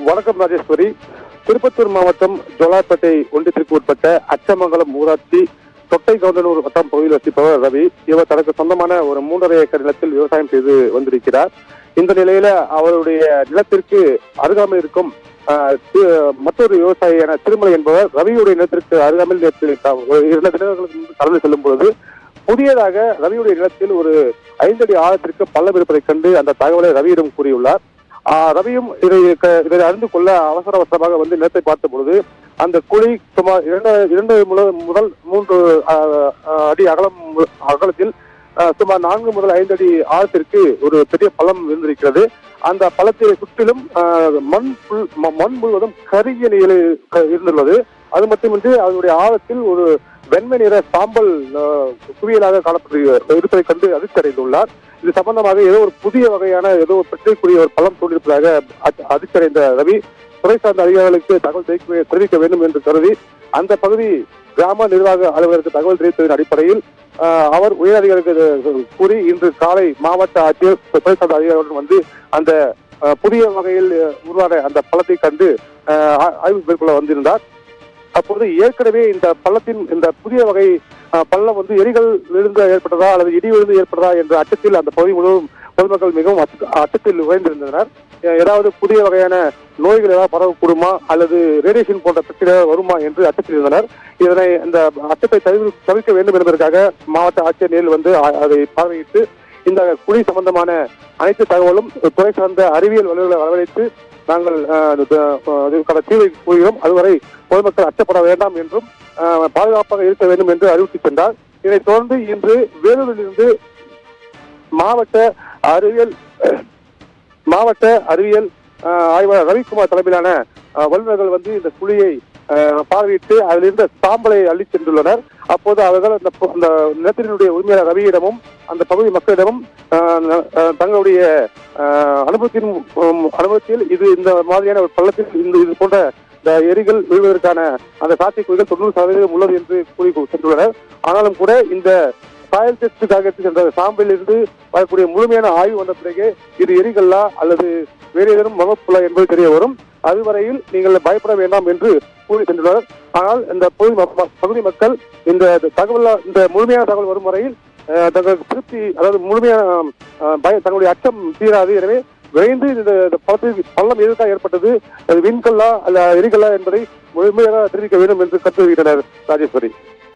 வணக்கம் ராஜேஸ்வரி. திருப்பத்தூர் மாவட்டம் ஜோலார்பேட்டை ஒன்றியத்திற்கு உட்பட்ட அச்சமங்கலம் ஊராட்சி தொட்டை கவுண்டனூர் வட்டம் பகுதியில் வசிப்பவர் ரவி. இவர் தனக்கு சொந்தமான ஒரு 3.5 ஏக்கர் நிலத்தில் விவசாயம் செய்து வந்திருக்கிறார். இந்த நிலையில அவருடைய நிலத்திற்கு அருகாமையில் இருக்கும் மற்றொரு விவசாயியான திருமலை என்பவர் ரவியுடைய நிலத்திற்கு அருகாமையில் 2 தினங்களுக்கு முன்பு கடந்து செல்லும் பொழுது புதியதாக ரவியுடைய நிலத்தில் ஒரு 5 அடி ஆழத்திற்கு பள்ளம் இருப்பதைக் கண்டு அந்த தகவலை ரவியிடம் கூறியுள்ளார். ரவியும் இதை அறிந்து கொள்ள அவசரமாக வந்து நிலத்தை பார்த்த பொழுது அந்த குழி சுமார் 2 முதல் 3 அடி அகலத்தில் சுமார் 4 முதல் 5 அடி ஆழத்திற்கு ஒரு பெரிய பள்ளம் இருந்திருக்கிறது. அந்த பள்ளத்தை சுற்றிலும் மண் முழுவதும் கருகிய நிலையில் இருந்துள்ளது. அது மட்டுமின்றி அதனுடைய ஆழத்தில் ஒரு வெண்மை நிற சாம்பல் குவியலாக காணப்பட்டு இருப்பதை கண்டு அதிர்ச்சி அடைந்துள்ளார். இது சம்பந்தமாக ஏதோ ஒரு புதிய வகையான ஏதோ பிரச்சனைக்குரிய ஒரு பள்ளம் தோன்றியிருப்பதாக அதிர்ச்சி அடைந்த ரவி துறை சார்ந்த அதிகாரிகளுக்கு தகவல் தெரிவிக்க வேண்டும் என்று கருதி அந்த பகுதி கிராம நிர்வாக அலுவலருக்கு தகவல் தெரிவித்ததன் அடிப்படையில் அவர் உயர் அதிகாரிகளுக்கு கூறி இன்று காலை மாவட்ட ஆட்சியர் துறை சார்ந்த அதிகாரிகளுடன் வந்து அந்த புதிய வகையில் உருவான அந்த பள்ளத்தை கண்டு ஆய்வு மேற்கொள்ள வந்திருந்தார். அப்போது ஏற்கனவே இந்த பள்ளத்தின் இந்த புதிய வகை பள்ளம் வந்து எரிகள் விழுந்து ஏற்பட்டதா அல்லது இடி விழுந்து ஏற்பட்டதா என்ற அச்சத்தில் அந்த பகுதி முழுவதும் பொதுமக்கள் மிகவும் அச்சத்தில் உயர்ந்திருந்தனர். ஏதாவது புதிய வகையான நோய்கள் ஏதாவது பரவக்கூடுமா அல்லது ரேடியேஷன் போன்ற பிரச்சனை வருமா என்று அச்சத்தில் இருந்தனர். இதனை இந்த அச்சத்தை தவிர்க்க வேண்டும் என்பதற்காக மாவட்ட ஆட்சியர் நேரில் வந்து அதை பார்வையிட்டு இந்த குழி சம்பந்தமான அனைத்து தகவலும் துறை சார்ந்த அறிவியல் வல்லுநர்களை வரவழைத்து நாங்கள் தீர்வை கூறுகிறோம். அதுவரை பொதுமக்கள் அச்சப்பட வேண்டாம் என்றும் பாதுகாப்பாக இருக்க வேண்டும் என்று அறிவித்து சென்றார். இதைத் தொடர்ந்து இன்று வேலூரிலிருந்து மாவட்ட அறிவியல் ஆய்வாளர் ரவிக்குமார் தலைமையிலான வல்லுநர்கள் வந்து இந்த குழியை பார்வையிட்டு அதில் இருந்த சாம்பலை அள்ளி சென்றுள்ளனர். அப்போது அவர்கள் அந்த நிலத்தினுடைய உரிமையாளர் ரவியிடமும் அந்த பகுதி மக்களிடமும் தங்களுடைய அனுபவத்தில் இந்த மாதிரியான ஒரு பள்ளத்தில் இது போன்ற இந்த எரிகள் விழுவதற்கான அந்த சாத்தியக்கூறுகள் 90% உள்ளது என்று கூறி சென்றுள்ளனர். ஆனாலும் கூட இந்த சாயல் டெஸ்டுக்காக சென்ற சாம்பலில் இருந்து வரக்கூடிய முழுமையான ஆய்வு வந்த பிறகு இது எரிகல்லா அல்லது வேறு ஏதேனும் மகப்புலா என்பது தெரிய வரும். அதுவரையில் நீங்கள் பயப்பட வேண்டாம் என்று கூறி சென்றுள்ளனர். ஆனால் இந்த பகுதி மக்கள் இந்த முழுமையான தகவல் வரும் வரையில் தங்களுக்கு திருப்தி அதாவது முழுமையான தங்களுடைய அச்சம் தீராது. எனவே விரைந்து இந்த பள்ளம் எதுக்காக ஏற்பட்டது, அது விண்கல்லா அல்ல எரிகல்லா என்பதை முழுமையாக தெரிவிக்க வேண்டும் என்று கருத்து வருகின்றனர். ராஜேஸ்வரி.